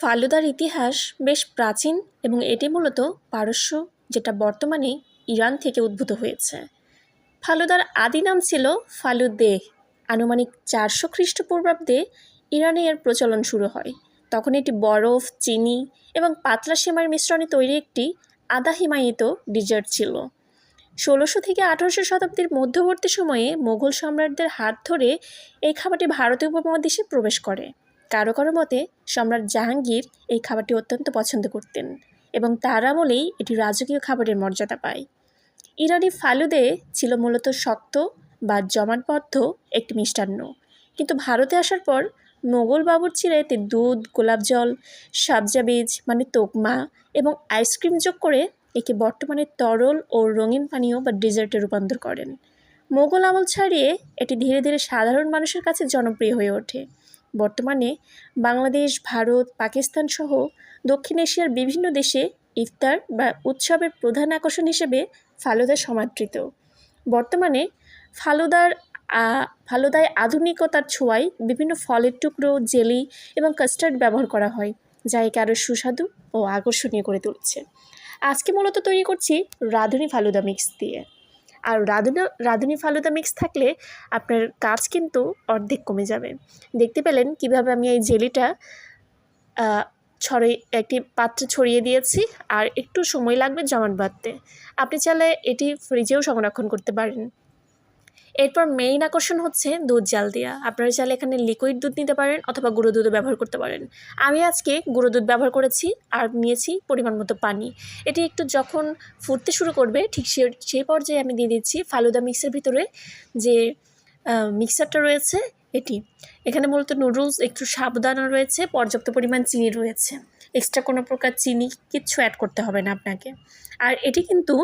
ফালুদার ইতিহাস বেশ প্রাচীন এবং এটি মূলত পারস্য, যেটা বর্তমানে ইরান থেকে উদ্ভূত হয়েছে। ফালুদার আদি নাম ছিল ফালুদেহ। আনুমানিক 400 খ্রিস্টপূর্বাব্দে ইরানে এর প্রচলন শুরু হয়। তখন এটি বরফ, চিনি এবং পাতলা সেমাইয়ের মিশ্রণে তৈরি একটি আধা হিমায়িত ডিজার্ট ছিল। 1600 থেকে 1800 শতাব্দীর মধ্যবর্তী সময়ে মোগল সম্রাটদের হাত ধরে এই খাবারটি ভারতীয় উপমহাদেশে প্রবেশ করে। কারো কারো মতে সম্রাট জাহাঙ্গীর এই খাবারটি অত্যন্ত পছন্দ করতেন এবং তার আমলেই এটি রাজকীয় খাবারের মর্যাদা পায়। ইরানি ফালুদে ছিল মূলত শক্ত বা জমাটবদ্ধ একটি মিষ্টান্ন, কিন্তু ভারতে আসার পর মোগল বাবুর্চিরা এতে দুধ, গোলাপ জল, সাবজা বীজ মানে তোকমা এবং আইসক্রিম যোগ করে একে বর্তমানে তরল ও রঙিন পানীয় বা ডেজার্টে রূপান্তর করেন। মোগল আমল ছাড়িয়ে এটি ধীরে ধীরে সাধারণ মানুষের কাছে জনপ্রিয় হয়ে ওঠে। বর্তমানে বাংলাদেশ, ভারত, পাকিস্তান সহ দক্ষিণ এশিয়ার বিভিন্ন দেশে ইফতার বা উৎসবের প্রধান আকর্ষণ হিসেবে ফালুদা সমাদৃত। বর্তমানে ফালুদায় আধুনিকতার ছোঁয়ায় বিভিন্ন ফলের টুকরো, জেলি এবং কাস্টার্ড ব্যবহার করা হয়, যা একে আরও সুস্বাদু ও আকর্ষণীয় করে তুলছে। আজকে মূলত তৈরি করছি রাঁধুনি ফালুদা মিক্স দিয়ে। আর রাঁধুনি ফালুদা মিক্স থাকলে আপনার কাজ কিন্তু অর্ধেক কমে যাবে। দেখতে পেলেন কিভাবে আমি এই জেলিটা একটি পাত্রে ছড়িয়ে দিয়েছি, আর একটু সময় লাগবে জমাট বাঁধতে। আপনি চাইলে এটি ফ্রিজেও সংরক্ষণ করতে পারেন। এরপর মেইন আকর্ষণ হচ্ছে দুধ জাল দেওয়া। আপনারা চাইলে এখানে লিকুইড দুধ নিতে পারেন অথবা গুঁড়ো দুধও ব্যবহার করতে পারেন। আমি আজকে গুঁড়ো দুধ ব্যবহার করেছি আর নিয়েছি পরিমাণ মতো পানি। এটি একটু যখন ফুটতে শুরু করবে ঠিক সেই পর্যায়ে আমি দিয়ে দিচ্ছি ফালুদা মিক্সের ভিতরে যে মিক্সারটা রয়েছে এটি। এখানে মূলত নুডলস, একটু সাবুদানা রয়েছে, পর্যাপ্ত পরিমাণ চিনি রয়েছে। এক্সট্রা কোনো প্রকার চিনি কিচ্ছু অ্যাড করতে হবে না আপনাকে। আর এটি কিন্তু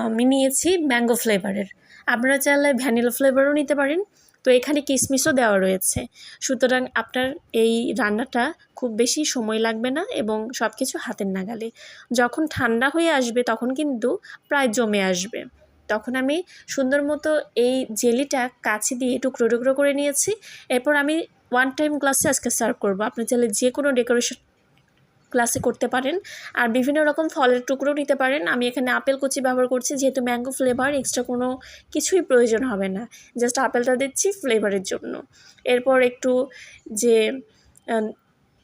আমি নিয়েছি ম্যাঙ্গো ফ্লেভারের। আপনারা চাইলে ভ্যানিলা ফ্লেভারও নিতে পারেন। তো এখানে কিশমিশও দেওয়া রয়েছে, সুতরাং আপনার এই রান্নাটা খুব বেশি সময় লাগবে না এবং সব কিছু হাতের নাগালে। যখন ঠান্ডা হয়ে আসবে তখন কিন্তু প্রায় জমে আসবে। তখন আমি সুন্দর মতো এই জেলিটা কাছে দিয়ে টুকরো টুকরো করে নিয়েছি। এরপর আমি 1 টাইম গ্লাসে আজকে সার্ভ করবো। আপনি চাইলে যে কোনো ডেকোরেশন গ্লাসে করতে পারেন, আর বিভিন্ন রকম ফলের টুকরো নিতে পারেন। আমি এখানে আপেল কুচি ব্যবহার করছি, যেহেতু ম্যাঙ্গো ফ্লেভার, এক্সট্রা কোনো কিছুই প্রয়োজন হবে না, জাস্ট আপেলটা দিচ্ছি ফ্লেভারের জন্য। এরপর একটু যে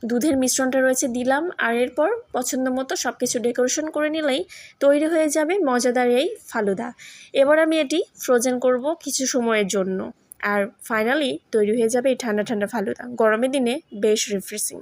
দুধের মিশ্রণটা রয়েছে দিলাম, আর এরপর পছন্দ মতো সব কিছু ডেকোরেশন করে নিলেই তৈরি হয়ে যাবে মজাদার এই ফালুদা। এবার আমি এটি ফ্রোজেন করব কিছু সময়ের জন্য, আর ফাইনালি তৈরি হয়ে যাবে এই ঠান্ডা ঠান্ডা ফালুদা। গরমের দিনে বেশ রিফ্রেশিং।